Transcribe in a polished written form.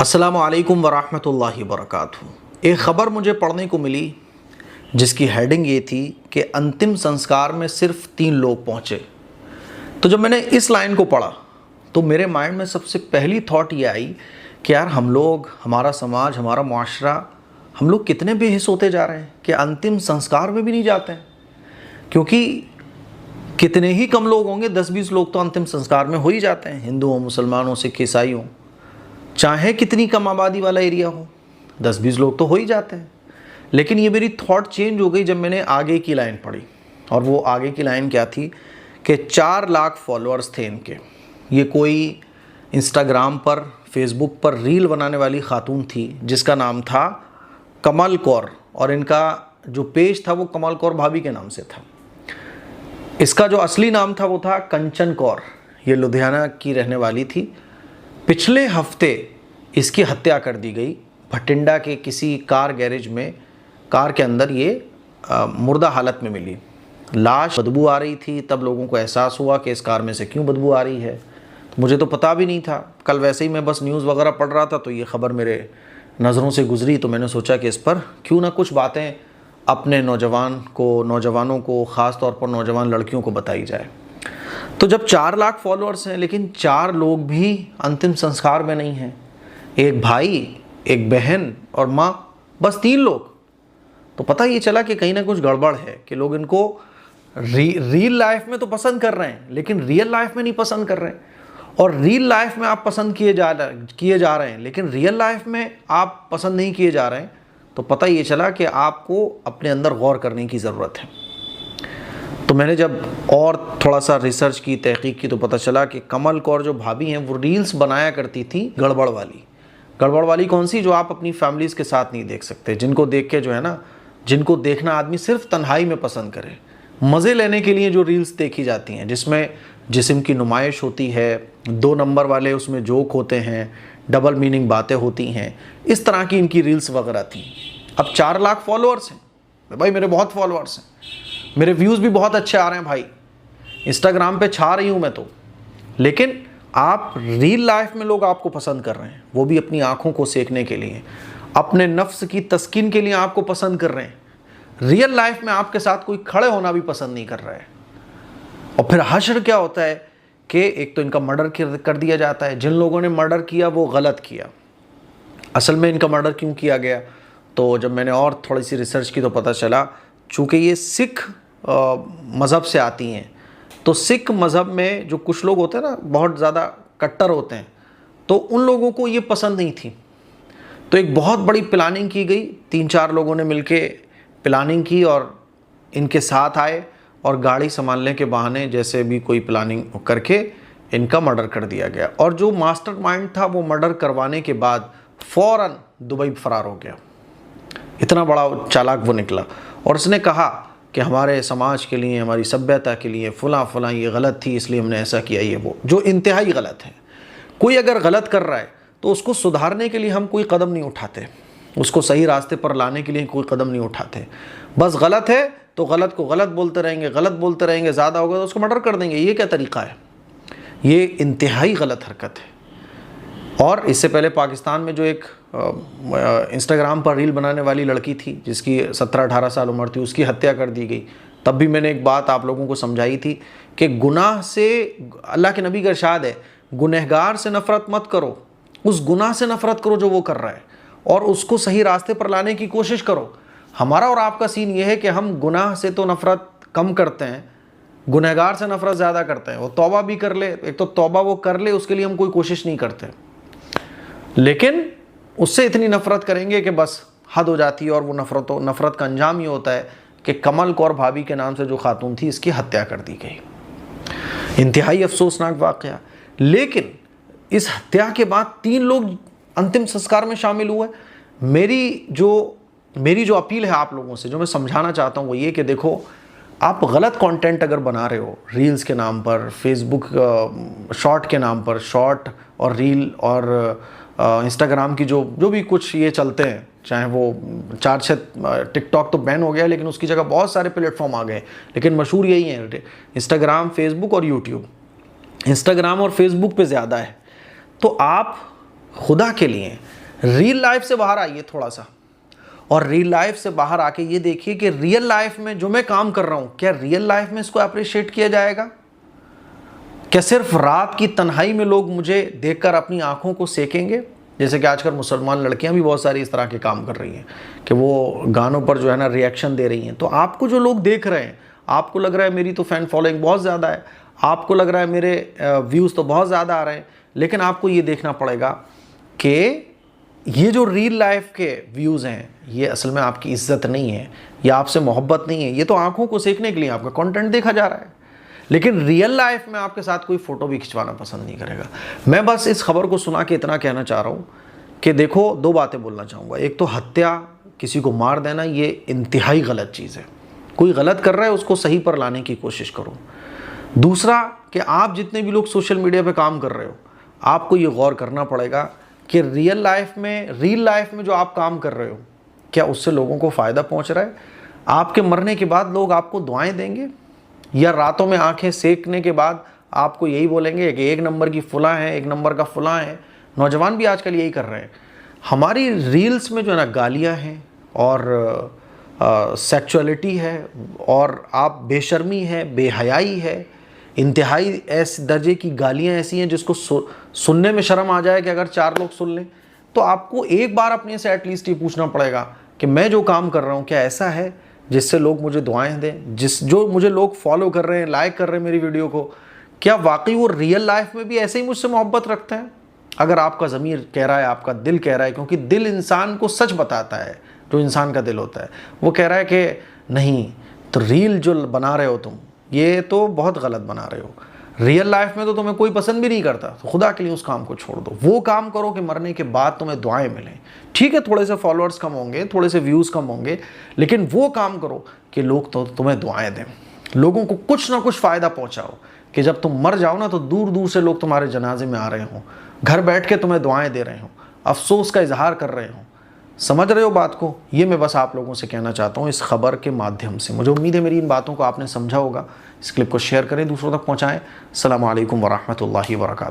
अस्सलामुअलैकुम वरहमतुल्लाहि वबरकातुहू। एक ख़बर मुझे पढ़ने को मिली जिसकी हेडिंग ये थी कि अंतिम संस्कार में सिर्फ 3 लोग पहुँचे। तो जब मैंने इस लाइन को पढ़ा तो मेरे माइंड में सबसे पहली थॉट ये आई कि यार हम लोग, हमारा समाज, हमारा मुआशरा, हम लोग कितने बेहिस होते जा रहे हैं कि अंतिम संस्कार में भी नहीं जाते हैं। क्योंकि कितने ही कम लोग होंगे, 10-20 लोग तो अंतिम संस्कार में हो ही जाते हैं, हिंदू हो, मुसलमान हो, सिख, ईसाई हो, चाहे कितनी कम आबादी वाला एरिया हो, 10-20 लोग तो हो ही जाते हैं। लेकिन ये मेरी थॉट चेंज हो गई जब मैंने आगे की लाइन पढ़ी। और वो आगे की लाइन क्या थी कि 4 लाख फॉलोअर्स थे इनके। ये कोई इंस्टाग्राम पर, फेसबुक पर रील बनाने वाली खातून थी जिसका नाम था कमल कौर, और इनका जो पेज था वो कमल कौर भाभी के नाम से था। इसका जो असली नाम था वो था कंचन कौर। ये लुधियाना की रहने वाली थी। पिछले हफ्ते इसकी हत्या कर दी गई भटिंडा के किसी कार गैरेज में। कार के अंदर ये मुर्दा हालत में मिली। लाश बदबू आ रही थी। तब लोगों को एहसास हुआ कि इस कार में से क्यों बदबू आ रही है। मुझे तो पता भी नहीं था। कल वैसे ही मैं बस न्यूज़ वगैरह पढ़ रहा था तो ये ख़बर मेरे नज़रों से गुजरी, तो मैंने सोचा कि इस पर क्यों ना कुछ बातें अपने नौजवानों को ख़ास तौर पर नौजवान लड़कियों को बताई जाए। तो जब 4 लाख फॉलोअर्स हैं लेकिन 4 लोग भी अंतिम संस्कार में नहीं हैं, एक भाई, एक बहन और माँ, बस 3 लोग, तो पता ये चला कि कहीं ना कुछ गड़बड़ है कि लोग इनको रियल लाइफ में तो पसंद कर रहे हैं लेकिन रियल लाइफ में नहीं पसंद कर रहे हैं। और रियल लाइफ में आप पसंद किए जा रहे हैं लेकिन रियल लाइफ में आप पसंद नहीं किए जा रहे हैं, तो पता ये चला कि आपको अपने अंदर गौर करने की ज़रूरत है। तो मैंने जब और थोड़ा सा रिसर्च की, तहकीक की, तो पता चला कि कमल कौर जो भाभी हैं वो रील्स बनाया करती थी गड़बड़ वाली। गड़बड़ वाली कौन सी? जो आप अपनी फैमिलीज़ के साथ नहीं देख सकते, जिनको देख के जो है ना, जिनको देखना आदमी सिर्फ तन्हाई में पसंद करे, मज़े लेने के लिए जो रील्स देखी जाती हैं, जिसमें जिस्म की नुमाइश होती है, 2 नंबर वाले उसमें जोक होते हैं, डबल मीनिंग बातें होती हैं, इस तरह की इनकी रील्स वगैरह थी। अब 4 लाख फॉलोअर्स हैं भाई, मेरे बहुत फॉलोअर्स हैं, मेरे व्यूज़ भी बहुत अच्छे आ रहे हैं भाई, इंस्टाग्राम पे छा रही हूँ मैं तो। लेकिन आप रियल लाइफ में लोग आपको पसंद कर रहे हैं, वो भी अपनी आँखों को सेकने के लिए, अपने नफ्स की तस्कीन के लिए आपको पसंद कर रहे हैं। रियल लाइफ में आपके साथ कोई खड़े होना भी पसंद नहीं कर रहा है। और फिर हश्र क्या होता है कि एक तो इनका मर्डर कर दिया जाता है। जिन लोगों ने मर्डर किया वो गलत किया। असल में इनका मर्डर क्यों किया गया, तो जब मैंने और थोड़ी सी रिसर्च की तो पता चला, चूँकि ये सिख मज़हब से आती हैं, तो सिख मज़हब में जो कुछ लोग होते हैं ना, बहुत ज़्यादा कट्टर होते हैं, तो उन लोगों को ये पसंद नहीं थी। तो एक बहुत बड़ी प्लानिंग की गई, 3-4 लोगों ने मिलके प्लानिंग की और इनके साथ आए और गाड़ी संभालने के बहाने जैसे भी कोई प्लानिंग करके इनका मर्डर कर दिया गया। और जो मास्टरमाइंड था वो मर्डर करवाने के बाद फ़ौरन दुबई फरार हो गया। इतना बड़ा चालाक वो निकला और उसने कहा कि हमारे समाज के लिए, हमारी सभ्यता के लिए फ़लाँ ये गलत थी, इसलिए हमने ऐसा किया, ये वो, जो इंतहाई गलत है। कोई अगर गलत कर रहा है तो उसको सुधारने के लिए हम कोई कदम नहीं उठाते, उसको सही रास्ते पर लाने के लिए कोई कदम नहीं उठाते। बस गलत है तो गलत को गलत बोलते रहेंगे, ज़्यादा होगा तो उसको मर्डर कर देंगे। ये क्या तरीक़ा है? ये इंतहाई गलत हरकत है। और इससे पहले पाकिस्तान में जो एक इंस्टाग्राम पर रील बनाने वाली लड़की थी जिसकी 17-18 साल उम्र थी, उसकी हत्या कर दी गई। तब भी मैंने एक बात आप लोगों को समझाई थी कि गुनाह से, अल्लाह के नबी का इरशाद है, गुनहगार से नफ़रत मत करो, उस गुनाह से नफ़रत करो जो वो कर रहा है और उसको सही रास्ते पर लाने की कोशिश करो। हमारा और आपका सीन ये है कि हम गुनाह से तो नफ़रत कम करते हैं, गुनहगार से नफ़रत ज़्यादा करते हैं। वो तौबा भी कर ले, एक तो तौबा वो कर ले, उसके लिए हम कोई कोशिश नहीं करते, लेकिन उससे इतनी नफ़रत करेंगे कि बस हद हो जाती है। और वो नफ़रत का अंजाम ये होता है कि कमल कौर भाभी के नाम से जो खातून थी, इसकी हत्या कर दी गई। इंतहाई अफसोसनाक वाक़या। लेकिन इस हत्या के बाद 3 लोग अंतिम संस्कार में शामिल हुए। मेरी जो अपील है आप लोगों से, जो मैं समझाना चाहता हूँ वो ये कि देखो, आप गलत कंटेंट अगर बना रहे हो रील्स के नाम पर, फेसबुक शॉर्ट के नाम पर, शॉर्ट और रील और इंस्टाग्राम की जो भी कुछ ये चलते हैं, चाहे वो 4-6 टिकटॉक तो बैन हो गया लेकिन उसकी जगह बहुत सारे प्लेटफॉर्म आ गए, लेकिन मशहूर यही है इंस्टाग्राम, फेसबुक और यूट्यूब। इंस्टाग्राम और फेसबुक पे ज़्यादा है। तो आप खुदा के लिए रियल लाइफ से बाहर आइए थोड़ा सा, और रियल लाइफ से बाहर आके ये देखिए कि रियल लाइफ में जो मैं काम कर रहा हूँ, क्या रियल लाइफ में इसको अप्रिशिएट किया जाएगा? क्या सिर्फ रात की तन्हाई में लोग मुझे देखकर अपनी आंखों को सेकेंगे? जैसे कि आजकल मुसलमान लड़कियां भी बहुत सारी इस तरह के काम कर रही हैं कि वो गानों पर जो है ना रिएक्शन दे रही हैं। तो आपको जो लोग देख रहे हैं, आपको लग रहा है मेरी तो फ़ैन फॉलोइंग बहुत ज़्यादा है, आपको लग रहा है मेरे व्यूज़ तो बहुत ज़्यादा आ रहे हैं, लेकिन आपको ये देखना पड़ेगा कि ये जो रियल लाइफ के व्यूज़ हैं ये असल में आपकी इज्जत नहीं है, ये आपसे मोहब्बत नहीं है, ये तो आंखों को सेकने के लिए आपका कंटेंट देखा जा रहा है। लेकिन रियल लाइफ में आपके साथ कोई फ़ोटो भी खिंचवाना पसंद नहीं करेगा। मैं बस इस खबर को सुना के इतना कहना चाह रहा हूँ कि देखो, दो बातें बोलना चाहूँगा। एक तो हत्या, किसी को मार देना, ये इंतहाई गलत चीज़ है। कोई गलत कर रहा है उसको सही पर लाने की कोशिश करो। दूसरा कि आप जितने भी लोग सोशल मीडिया पे काम कर रहे हो, आपको ये गौर करना पड़ेगा कि रियल लाइफ में जो आप काम कर रहे हो, क्या उससे लोगों को फ़ायदा पहुंच रहा है? आपके मरने के बाद लोग आपको दुआएं देंगे, या रातों में आंखें सेकने के बाद आपको यही बोलेंगे कि एक नंबर की फुला है, एक नंबर का फुला है? नौजवान भी आजकल यही कर रहे हैं। हमारी रील्स में जो है ना गालियाँ हैं और सेक्सुअलिटी है, और आप बेशर्मी है, बेहयाई है, इंतहाई ऐसे दर्जे की गालियाँ ऐसी हैं जिसको सुनने में शर्म आ जाए कि अगर 4 लोग सुन लें। तो आपको एक बार अपने से एटलीस्ट ये पूछना पड़ेगा कि मैं जो काम कर रहा हूँ क्या ऐसा है जिससे लोग मुझे दुआएं दें, जो मुझे लोग फॉलो कर रहे हैं, लाइक कर रहे हैं मेरी वीडियो को, क्या वाकई वो रियल लाइफ में भी ऐसे ही मुझसे मोहब्बत रखते हैं? अगर आपका ज़मीर कह रहा है, आपका दिल कह रहा है, क्योंकि दिल इंसान को सच बताता है, जो इंसान का दिल होता है वो कह रहा है कि नहीं, तो रील जो बना रहे हो तुम, ये तो बहुत गलत बना रहे हो, रियल लाइफ में तो तुम्हें कोई पसंद भी नहीं करता, तो खुदा के लिए उस काम को छोड़ दो। वो काम करो कि मरने के बाद तुम्हें दुआएं मिलें। ठीक है, थोड़े से फॉलोअर्स कम होंगे, थोड़े से व्यूज़ कम होंगे, लेकिन वो काम करो कि लोग तो तुम्हें दुआएं दें, लोगों को कुछ ना कुछ फ़ायदा पहुँचाओ, कि जब तुम मर जाओ ना तो दूर दूर से लोग तुम्हारे जनाजे में आ रहे हों, घर बैठ के तुम्हें दुआएं दे रहे हों, अफसोस का इजहार कर रहे हों। समझ रहे हो बात को? ये मैं बस आप लोगों से कहना चाहता हूँ इस खबर के माध्यम से। मुझे उम्मीद है मेरी इन बातों को आपने समझा होगा। इस क्लिप को शेयर करें, दूसरों तक पहुँचाएँ। अस्सलामु अलैकुम वरहमतुल्लाहि वबरकातुहू।